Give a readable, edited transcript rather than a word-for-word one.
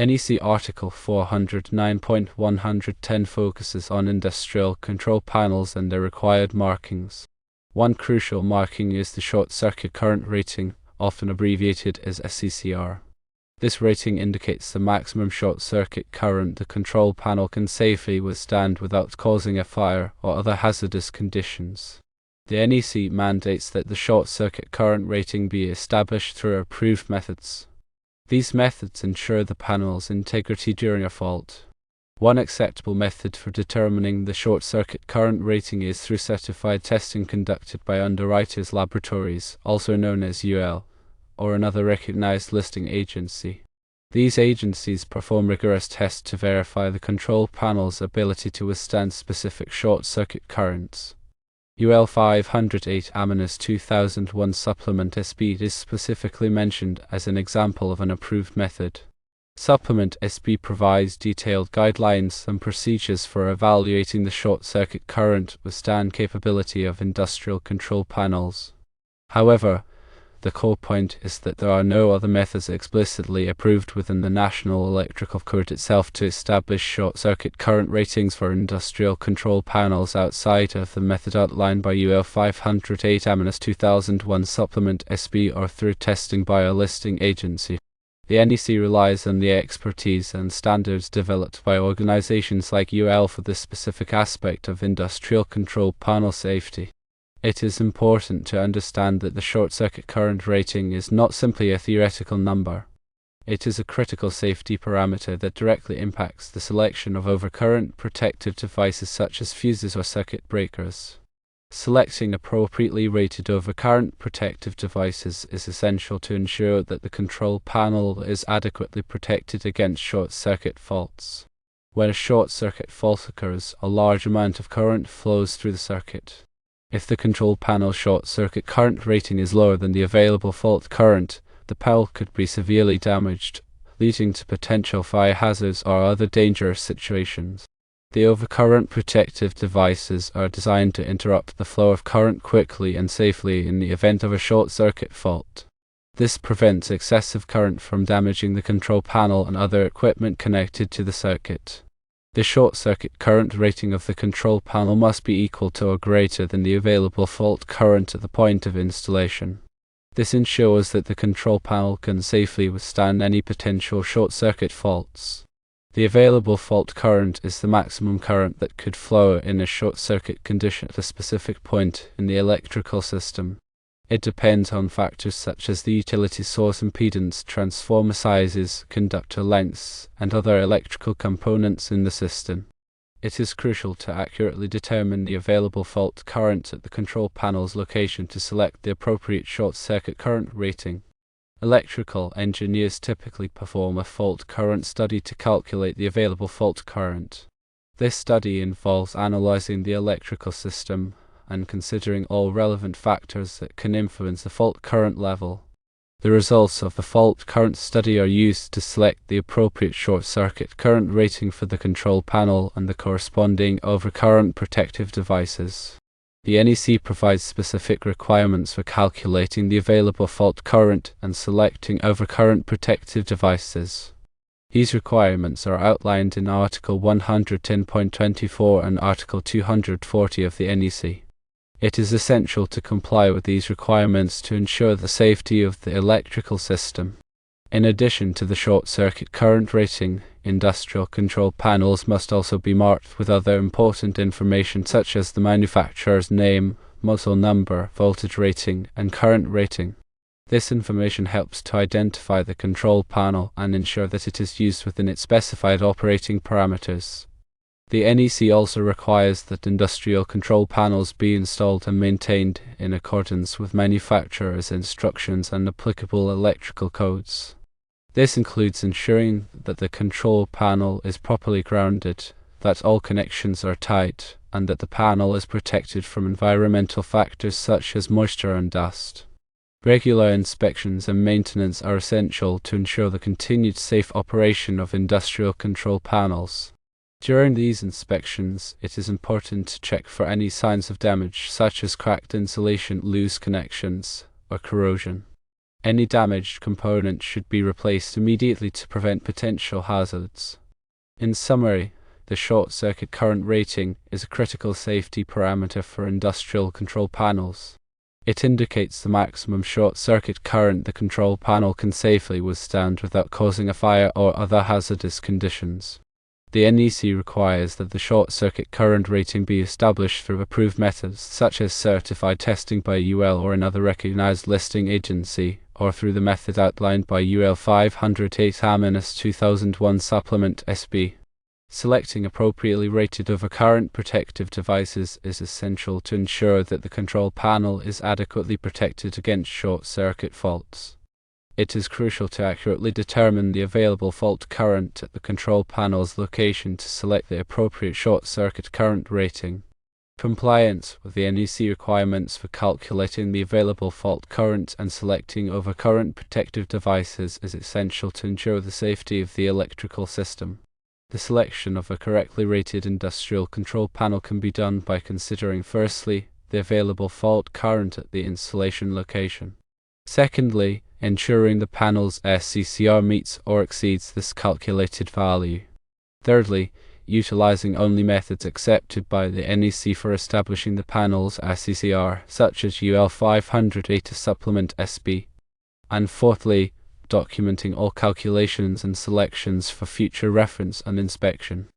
NEC Article 409.110 focuses on industrial control panels and their required markings. One crucial marking is the short circuit current rating, often abbreviated as SCCR. This rating indicates the maximum short circuit current the control panel can safely withstand without causing a fire or other hazardous conditions. The NEC mandates that the short circuit current rating be established through approved methods. These methods ensure the panel's integrity during a fault. One acceptable method for determining the short circuit current rating is through certified testing conducted by underwriters' laboratories, also known as UL, or another recognized listing agency. These agencies perform rigorous tests to verify the control panel's ability to withstand specific short circuit currents. UL 508-2001 Supplement SB is specifically mentioned as an example of an approved method. Supplement SB provides detailed guidelines and procedures for evaluating the short circuit current withstand capability of industrial control panels. However, the core point is that there are no other methods explicitly approved within the National Electrical Code itself to establish short circuit current ratings for industrial control panels outside of the method outlined by UL 508-2001 Supplement SB or through testing by a listing agency. The NEC relies on the expertise and standards developed by organizations like UL for this specific aspect of industrial control panel safety. It is important to understand that the short circuit current rating is not simply a theoretical number. It is a critical safety parameter that directly impacts the selection of overcurrent protective devices such as fuses or circuit breakers. Selecting appropriately rated overcurrent protective devices is essential to ensure that the control panel is adequately protected against short circuit faults. When a short circuit fault occurs, a large amount of current flows through the circuit. If the control panel short circuit current rating is lower than the available fault current, the panel could be severely damaged, leading to potential fire hazards or other dangerous situations. The overcurrent protective devices are designed to interrupt the flow of current quickly and safely in the event of a short circuit fault. This prevents excessive current from damaging the control panel and other equipment connected to the circuit. The short circuit current rating of the control panel must be equal to or greater than the available fault current at the point of installation. This ensures that the control panel can safely withstand any potential short circuit faults. The available fault current is the maximum current that could flow in a short circuit condition at a specific point in the electrical system. It depends on factors such as the utility source impedance, transformer sizes, conductor lengths, and other electrical components in the system. It is crucial to accurately determine the available fault current at the control panel's location to select the appropriate short circuit current rating. Electrical engineers typically perform a fault current study to calculate the available fault current. This study involves analyzing the electrical system and considering all relevant factors that can influence the fault current level. The results of the fault current study are used to select the appropriate short circuit current rating for the control panel and the corresponding overcurrent protective devices. The NEC provides specific requirements for calculating the available fault current and selecting overcurrent protective devices. These requirements are outlined in Article 110.24 and Article 240 of the NEC. It is essential to comply with these requirements to ensure the safety of the electrical system. In addition to the short circuit current rating, industrial control panels must also be marked with other important information such as the manufacturer's name, model number, voltage rating, and current rating. This information helps to identify the control panel and ensure that it is used within its specified operating parameters. The NEC also requires that industrial control panels be installed and maintained in accordance with manufacturer's instructions and applicable electrical codes. This includes ensuring that the control panel is properly grounded, that all connections are tight, and that the panel is protected from environmental factors such as moisture and dust. Regular inspections and maintenance are essential to ensure the continued safe operation of industrial control panels. During these inspections, it is important to check for any signs of damage such as cracked insulation, loose connections, or corrosion. Any damaged component should be replaced immediately to prevent potential hazards. In summary, the short circuit current rating is a critical safety parameter for industrial control panels. It indicates the maximum short circuit current the control panel can safely withstand without causing a fire or other hazardous conditions. The NEC requires that the short circuit current rating be established through approved methods such as certified testing by UL or another recognized listing agency, or through the method outlined by UL 508A-2001 Supplement SB. Selecting appropriately rated overcurrent protective devices is essential to ensure that the control panel is adequately protected against short circuit faults. It is crucial to accurately determine the available fault current at the control panel's location to select the appropriate short circuit current rating. Compliance with the NEC requirements for calculating the available fault current and selecting overcurrent protective devices is essential to ensure the safety of the electrical system. The selection of a correctly rated industrial control panel can be done by considering firstly, the available fault current at the installation location. Secondly, ensuring the panel's SCCR meets or exceeds this calculated value. Thirdly, utilizing only methods accepted by the NEC for establishing the panel's SCCR, such as UL 508 to Supplement SB. And fourthly, documenting all calculations and selections for future reference and inspection.